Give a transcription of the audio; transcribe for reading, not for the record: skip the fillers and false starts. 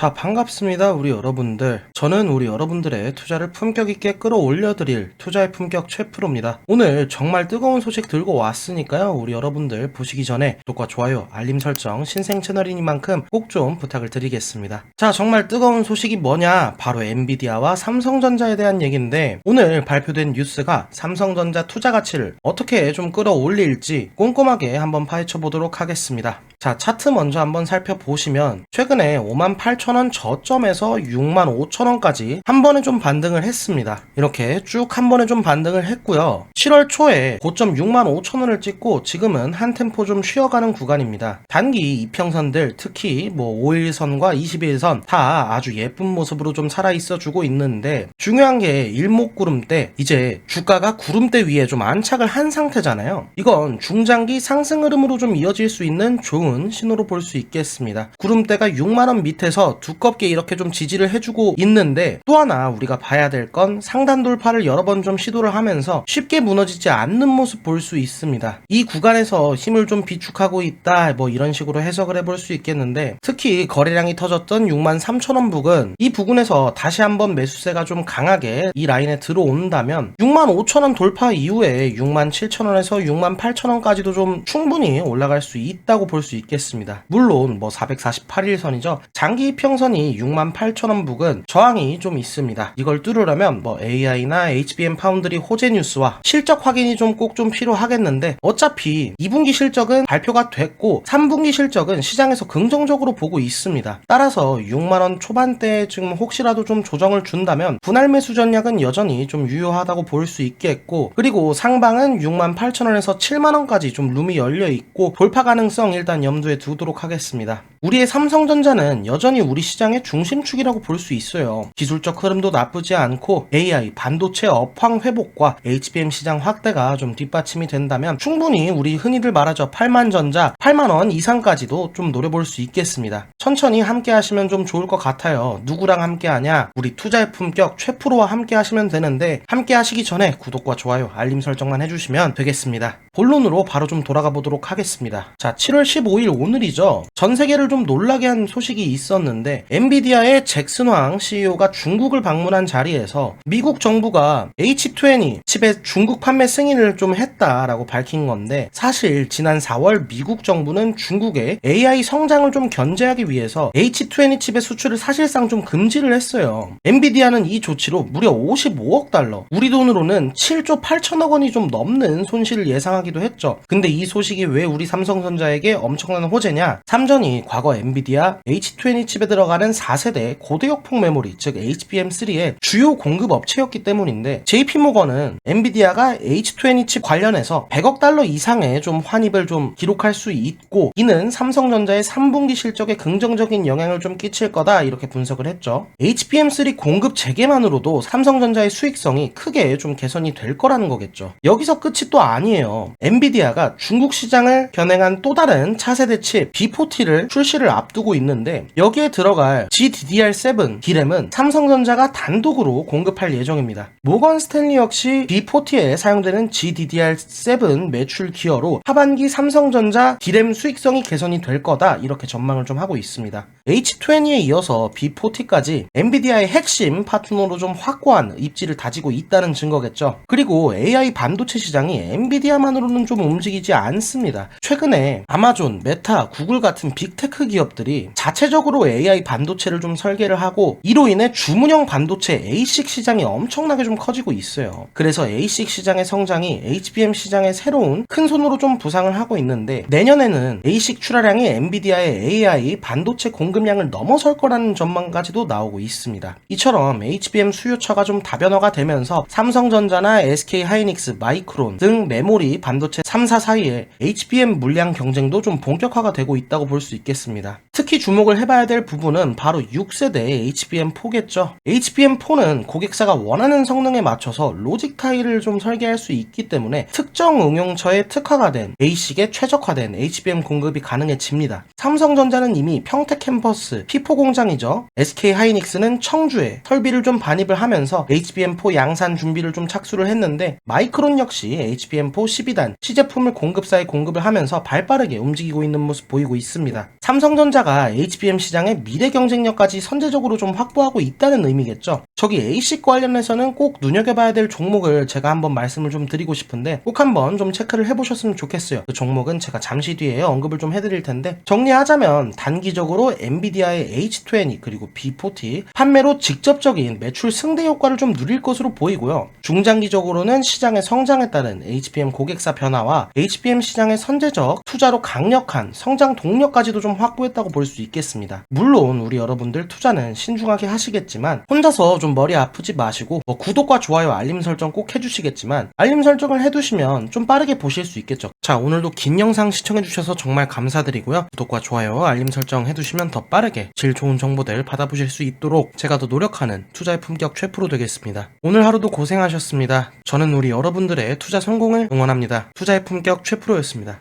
자, 반갑습니다. 우리 여러분들. 저는 우리 여러분들의 투자를 품격 있게 끌어올려드릴 투자의 품격 최프로입니다. 오늘 정말 뜨거운 소식 들고 왔으니까요. 우리 여러분들 보시기 전에 구독과 좋아요, 알림 설정, 신생 채널이니만큼 꼭 좀 부탁을 드리겠습니다. 자, 정말 뜨거운 소식이 뭐냐? 바로 엔비디아와 삼성전자에 대한 얘기인데 오늘 발표된 뉴스가 삼성전자 투자 가치를 어떻게 좀 끌어올릴지 꼼꼼하게 한번 파헤쳐 보도록 하겠습니다. 자, 차트 먼저 한번 살펴보시면 최근에 58,000원 저점에서 65,000원까지 한 번에 좀 반등을 했습니다. 이렇게 쭉 한 번에 좀 반등을 했고요. 7월 초에 고점 65,000원을 찍고 지금은 한 템포 좀 쉬어가는 구간입니다. 단기 이평선들 특히 5일선과 21선 다 아주 예쁜 모습으로 좀 살아있어 주고 있는데 중요한 게 일목구름대, 이제 주가가 구름대 위에 좀 안착을 한 상태잖아요. 이건 중장기 상승 흐름으로 좀 이어질 수 있는 좋은 신호로 볼 수 있겠습니다. 구름대가 6만원 밑에서 두껍게 이렇게 좀 지지를 해주고 있는데 또 하나 우리가 봐야 될 건 상단 돌파를 여러 번 좀 시도를 하면서 쉽게 무너지지 않는 모습 볼 수 있습니다. 이 구간에서 힘을 좀 비축하고 있다, 이런 식으로 해석을 해볼 수 있겠는데 특히 거래량이 터졌던 63,000원 부근, 이 부근에서 다시 한번 매수세가 좀 강하게 이 라인에 들어온다면 65,000원 돌파 이후에 67,000원에서 68,000원까지도 좀 충분히 올라갈 수 있다고 볼 수 있겠습니다. 물론 448일선이죠. 장기 이평선이 68,000원 부근 저항이 좀 있습니다. 이걸 뚫으려면 AI나 HBM 파운드리 호재 뉴스와 실적 확인이 좀 꼭 좀 필요하겠는데 어차피 2분기 실적은 발표가 됐고 3분기 실적은 시장에서 긍정적으로 보고 있습니다. 따라서 6만원 초반대에 지금 혹시라도 좀 조정을 준다면 분할 매수 전략은 여전히 좀 유효하다고 볼 수 있겠고, 그리고 상방은 68,000원에서 7만원까지 좀 룸이 열려 있고 돌파 가능성 일단 염두에 두도록 하겠습니다. 우리의 삼성전자는 여전히 우리 시장의 중심축이라고 볼 수 있어요. 기술적 흐름도 나쁘지 않고 AI, 반도체 업황 회복과 HBM 시장 확대가 좀 뒷받침이 된다면 충분히 우리 흔히들 말하죠. 8만전자, 8만원 이상까지도 좀 노려볼 수 있겠습니다. 천천히 함께 하시면 좀 좋을 것 같아요. 누구랑 함께 하냐? 우리 투자의 품격 최프로와 함께 하시면 되는데 함께 하시기 전에 구독과 좋아요, 알림 설정만 해주시면 되겠습니다. 본론으로 바로 좀 돌아가 보도록 하겠습니다. 자, 7월 15일 오늘이죠. 전 세계를 좀 놀라게 한 소식이 있었는데 엔비디아의 잭슨 황 CEO가 중국을 방문한 자리에서 미국 정부가 H20 칩의 중국 판매 승인을 좀 했다라고 밝힌 건데, 사실 지난 4월 미국 정부는 중국의 AI 성장을 좀 견제하기 위해서 H20 칩의 수출을 사실상 좀 금지를 했어요. 엔비디아는 이 조치로 무려 55억 달러, 우리 돈으로는 7조 8천억 원이 좀 넘는 손실을 예상하기도 했죠. 근데 이 소식이 왜 우리 삼성전자에게 엄청난 호재냐? 삼전이 과거 엔비디아 H20 칩에 들어가는 4세대 고대역폭 메모리, 즉 HBM3의 주요 공급 업체였기 때문인데 JP모건은 엔비디아가 H20 칩 관련해서 100억 달러 이상의 좀 환입을 좀 기록할 수 있고, 이는 삼성전자의 3분기 실적에 긍정적인 영향을 좀 끼칠 거다, 이렇게 분석을 했죠. HBM3 공급 재개만으로도 삼성전자의 수익성이 크게 좀 개선이 될 거라는 거겠죠. 여기서 끝이 또 아니에요. 엔비디아가 중국 시장을 겨냥한 또 다른 차세대 칩 B40를 출시를 앞두고 있는데 여기에 들어갈 GDDR7 D램은 삼성전자가 단독으로 공급할 예정입니다. 모건 스탠리 역시 B40에 사용되는 GDDR7 매출 기여로 하반기 삼성전자 D램 수익성이 개선이 될 거다, 이렇게 전망을 좀 하고 있습니다. H20에 이어서 B40까지 엔비디아의 핵심 파트너로 좀 확고한 입지를 다지고 있다는 증거겠죠. 그리고 AI 반도체 시장이 엔비디아만으로는 좀 움직이지 않습니다. 최근에 아마존, 메타, 구글 같은 빅테크 기업들이 자체적으로 AI 반도체를 좀 설계를 하고 이로 인해 주문형 반도체 ASIC 시장이 엄청나게 좀 커지고 있어요. 그래서 ASIC 시장의 성장이 HBM 시장의 새로운 큰 손으로 좀 부상을 하고 있는데 내년에는 ASIC 출하량이 엔비디아의 AI 반도체 공급량을 넘어설 거라는 전망까지도 나오고 있습니다. 이처럼 HBM 수요처가 좀 다변화가 되면서 삼성전자나 SK하이닉스, 마이크론 등 메모리 반도체 3사 사이에 HBM 물량 경쟁도 좀 본격화가 되고 있다고 볼 수 있겠습니다. 특히 주목을 해봐야 될 부분은 바로 6세대 HBM4겠죠. HBM4는 고객사가 원하는 성능에 맞춰서 로직 타일을 좀 설계할 수 있기 때문에 특정 응용처에 특화가 된 ASIC에 최적화된 HBM 공급이 가능해집니다. 삼성전자는 이미 평택 캠퍼스 P4 공장이죠. SK하이닉스는 청주에 설비를 좀 반입을 하면서 HBM4 양산 준비를 좀 착수를 했는데, 마이크론 역시 HBM4 12단 시제품을 공급사에 공급을 하면서 발빠르게 움직이고 있는 모습 보이고 있습니다. 삼성전자가 HBM 시장의 미래 경쟁력까지 선제적으로 좀 확보하고 있다는 의미겠죠. 저기 ASIC 관련해서는 꼭 눈여겨봐야 될 종목을 제가 한번 말씀을 좀 드리고 싶은데, 꼭 한번 좀 체크를 해보셨으면 좋겠어요. 그 종목은 제가 잠시 뒤에 언급을 좀 해드릴 텐데, 정리하자면 단기적으로 엔비디아의 H20 그리고 B40 판매로 직접적인 매출 승대 효과를 좀 누릴 것으로 보이고요. 중장기적으로는 시장의 성장에 따른 HBM 고객사 변화와 HBM 시장의 선제적 투자로 강력한 성장 동력까지도 좀 확보했다고 볼 수 있겠습니다. 물론 우리 여러분들 투자는 신중하게 하시겠지만, 혼자서 좀 머리 아프지 마시고 구독과 좋아요 알림 설정 꼭 해주시겠지만, 알림 설정을 해두시면 좀 빠르게 보실 수 있겠죠. 자, 오늘도 긴 영상 시청해주셔서 정말 감사드리고요. 구독과 좋아요 알림 설정 해두시면 더 빠르게 질 좋은 정보들 받아보실 수 있도록 제가 더 노력하는 투자의 품격 최프로 되겠습니다. 오늘 하루도 고생하셨습니다. 저는 우리 여러분들의 투자 성공을 응원합니다. 투자의 품격 최프로였습니다.